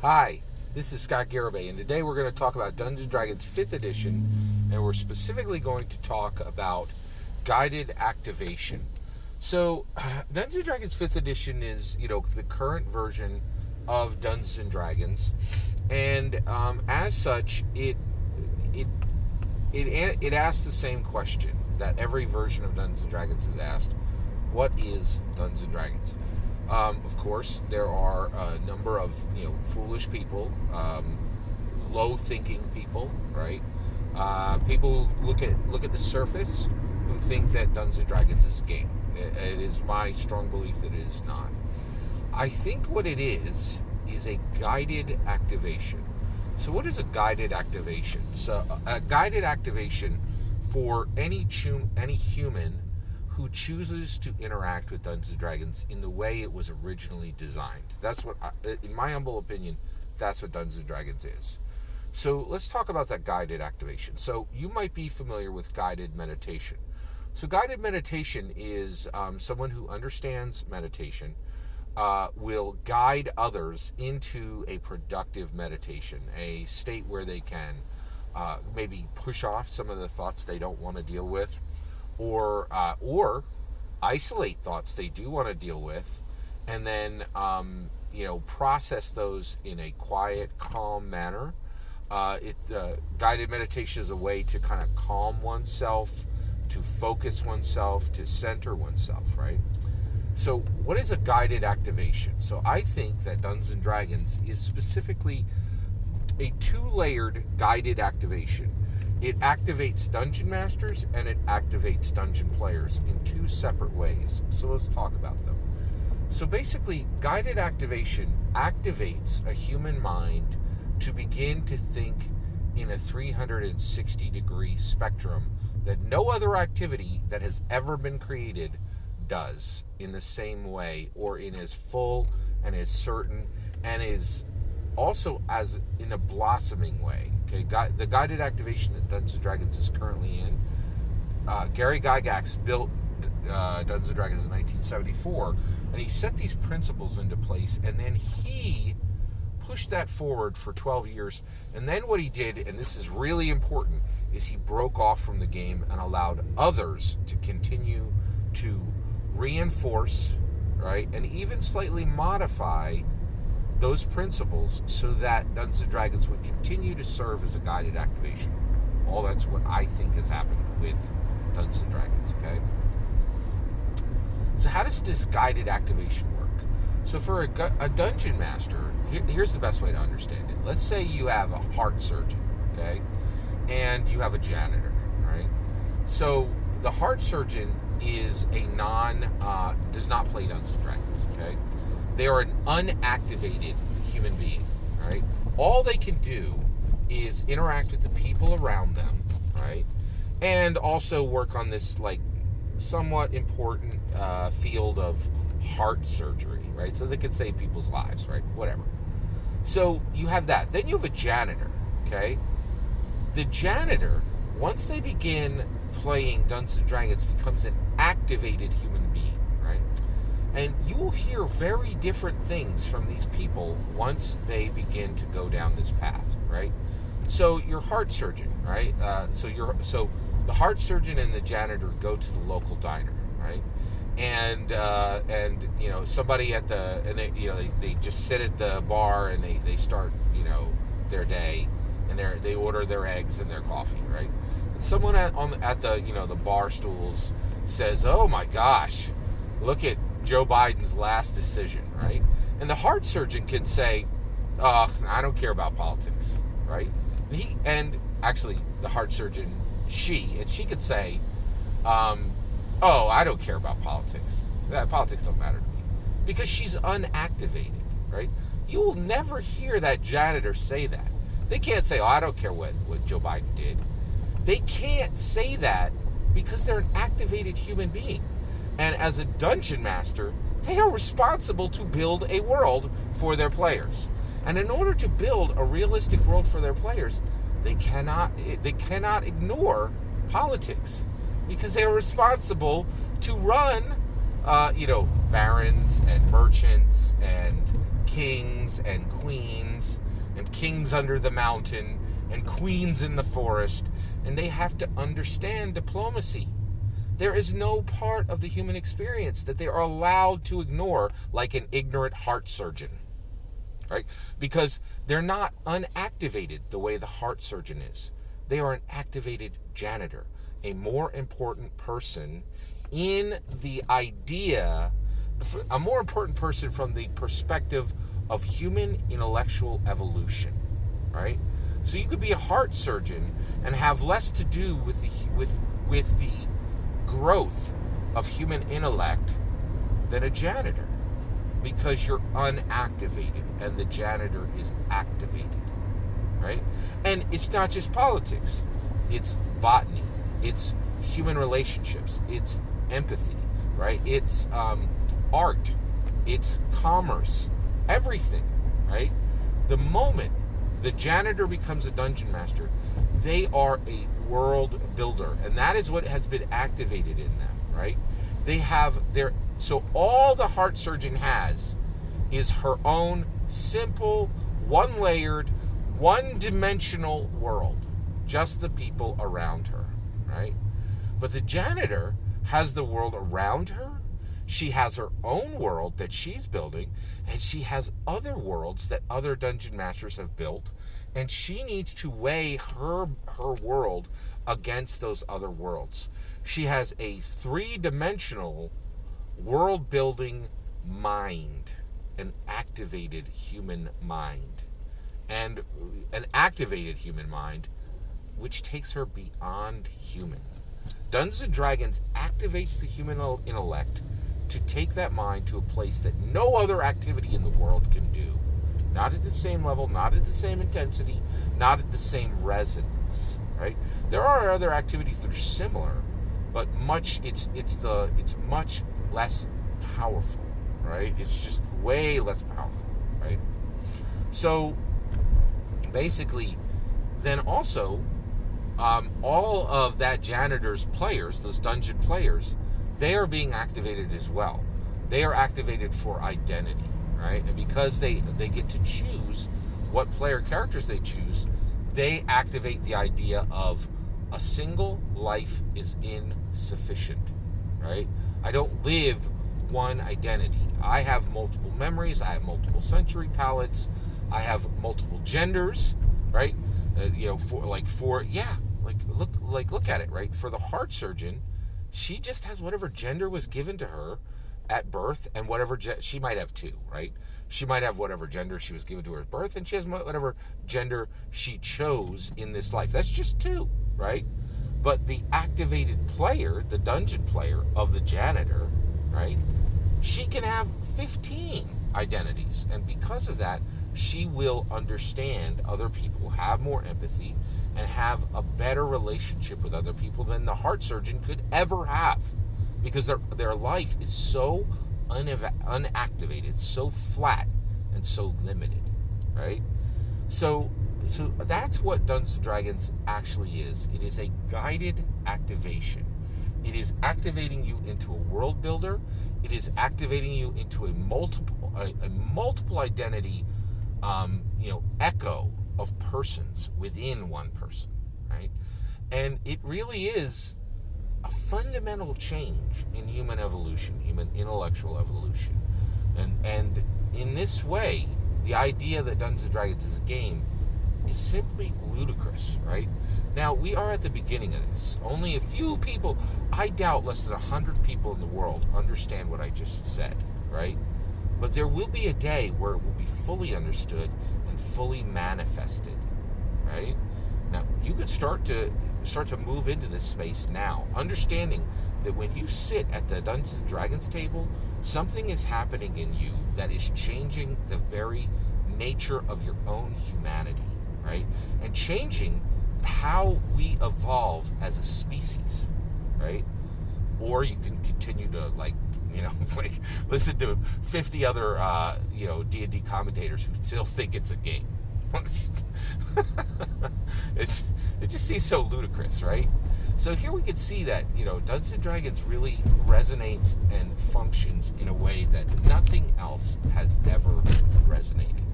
Hi, this is Scott Garibay, and today we're going to talk about Dungeons & Dragons 5th Edition, and we're specifically going to talk about guided activation. So, Dungeons & Dragons 5th Edition is, the current version of Dungeons & Dragons, and as such, it asks the same question that every version of Dungeons & Dragons is asked. What is Dungeons & Dragons? Of course, there are a number of foolish people, low-thinking people, right? People who look at the surface who think that Dungeons & Dragons is a game. It is my strong belief that it is not. I think what it is a guided activation. So, what is a guided activation? So, a guided activation for any human who chooses to interact with Dungeons & Dragons in the way it was originally designed. That's what, in my humble opinion, that's what Dungeons & Dragons is. So let's talk about that guided activation. So you might be familiar with guided meditation. So guided meditation is someone who understands meditation will guide others into a productive meditation, a state where they can maybe push off some of the thoughts they don't want to deal with, or isolate thoughts they do want to deal with, and then process those in a quiet, calm manner. Guided meditation is a way to kind of calm oneself, to focus oneself, to center oneself, right? So what is a guided activation? So I think that Dungeons & Dragons is specifically a two-layered guided activation. It activates dungeon masters and it activates dungeon players in two separate ways. So let's talk about them. So basically, guided activation activates a human mind to begin to think in a 360-degree spectrum that no other activity that has ever been created does in the same way, or in as full and as certain and as also as in a blossoming way. Okay, the guided activation that Dungeons & Dragons is currently in, Gary Gygax built Dungeons & Dragons in 1974, and he set these principles into place, and then he pushed that forward for 12 years, and then what he did, and this is really important, is he broke off from the game and allowed others to continue to reinforce, right, and even slightly modify those principles so that Dungeons & Dragons would continue to serve as a guided activation. All that's what I think has happened with Dungeons & Dragons, okay? So how does this guided activation work? So for a dungeon master, here's the best way to understand it. Let's say you have a heart surgeon, okay? And you have a janitor, right? So the heart surgeon is does not play Dungeons & Dragons, okay? They are an unactivated human being, right? All they can do is interact with the people around them, right? And also work on this, somewhat important field of heart surgery, right? So they can save people's lives, right? Whatever. So you have that. Then you have a janitor, okay? The janitor, once they begin playing Dungeons & Dragons, becomes an activated human being, right? And you will hear very different things from these people once they begin to go down this path, right? So your heart surgeon, right? So the heart surgeon and the janitor go to the local diner, right? And somebody they just sit at the bar and they start their day, and they order their eggs and their coffee, right? And someone at the bar stools says, "Oh my gosh, look at Joe Biden's last decision," right? And the heart surgeon can say, "I don't care about politics," right? And actually, the heart surgeon, she could say, "Oh, I don't care about politics. Politics don't matter to me," because she's unactivated, right? You will never hear that janitor say that. They can't say, "Oh, I don't care what Joe Biden did." They can't say that because they're an activated human being. And as a dungeon master, they are responsible to build a world for their players. And in order to build a realistic world for their players, they cannot ignore politics, because they are responsible to run, barons and merchants and kings and queens and kings under the mountain and queens in the forest, and they have to understand diplomacy. There is no part of the human experience that they are allowed to ignore, like an ignorant heart surgeon, right? Because they're not unactivated the way the heart surgeon is. They are an activated janitor, a more important person in the idea, a more important person from the perspective of human intellectual evolution, right? So you could be a heart surgeon and have less to do with the growth of human intellect than a janitor, because you're unactivated and the janitor is activated, right? And it's not just politics, it's botany, it's human relationships, it's empathy, right? It's art, it's commerce, everything, right? The moment the janitor becomes a dungeon master, they are a world builder, and that is what has been activated in them, right? They have their, so all the heart surgeon has is her own simple, one-layered, one-dimensional world, just the people around her, right? But the janitor has the world around her. She has her own world that she's building, and she has other worlds that other dungeon masters have built, and she needs to weigh her world against those other worlds. She has a three-dimensional world-building mind, an activated human mind, and an activated human mind which takes her beyond human. Dungeons and Dragons activates the human intellect to take that mind to a place that no other activity in the world can do. Not at the same level, not at the same intensity, not at the same resonance, right? There are other activities that are similar, but it's much less powerful, right? It's just way less powerful, right? So basically, then also, all of that janitor's players, those dungeon players, they are being activated as well. They are activated for identity, right? And because they get to choose what player characters they choose, they activate the idea of a single life is insufficient, right? I don't live one identity. I have multiple memories. I have multiple sensory palettes. I have multiple genders, right? Look at it, right? For the heart surgeon, she just has whatever gender was given to her at birth, and whatever she might have two, right? She might have whatever gender she was given to her at birth, and she has whatever gender she chose in this life. That's just two, right? But the activated player, the dungeon player of the janitor, right? She can have 15 identities, and because of that, she will understand other people, have more empathy, and have a better relationship with other people than the heart surgeon could ever have, because their life is so unactivated, so flat, and so limited, right? So that's what Dungeons and Dragons actually is. It is a guided activation. It is activating you into a world builder. It is activating you into a multiple identity, echo of persons within one person, right? And it really is a fundamental change in human evolution, human intellectual evolution. And in this way, the idea that Dungeons and Dragons is a game is simply ludicrous, right? Now, we are at the beginning of this. Only a few people, I doubt less than 100 people in the world understand what I just said, right? But there will be a day where it will be fully understood and fully manifested, right? Now, you could start to move into this space now, understanding that when you sit at the Dungeons and Dragons table, something is happening in you that is changing the very nature of your own humanity, right? And changing how we evolve as a species, right? Or you can continue to listen to 50 other D&D commentators who still think it's a game. It just seems so ludicrous, right? So here we can see that, Dungeons and Dragons really resonates and functions in a way that nothing else has ever resonated.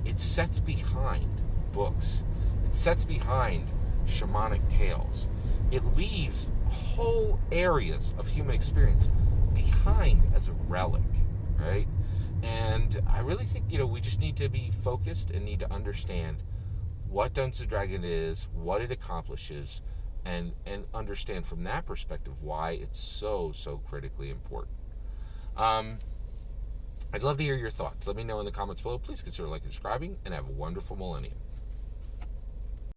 It sets behind books. It sets behind shamanic tales. It leaves whole areas of human experience behind as a relic, right? And I really think, we just need to be focused and need to understand what Dungeons and Dragons is, what it accomplishes, and understand from that perspective why it's so critically important. I'd love to hear your thoughts. Let me know in the comments below. Please consider liking and subscribing, and have a wonderful millennium.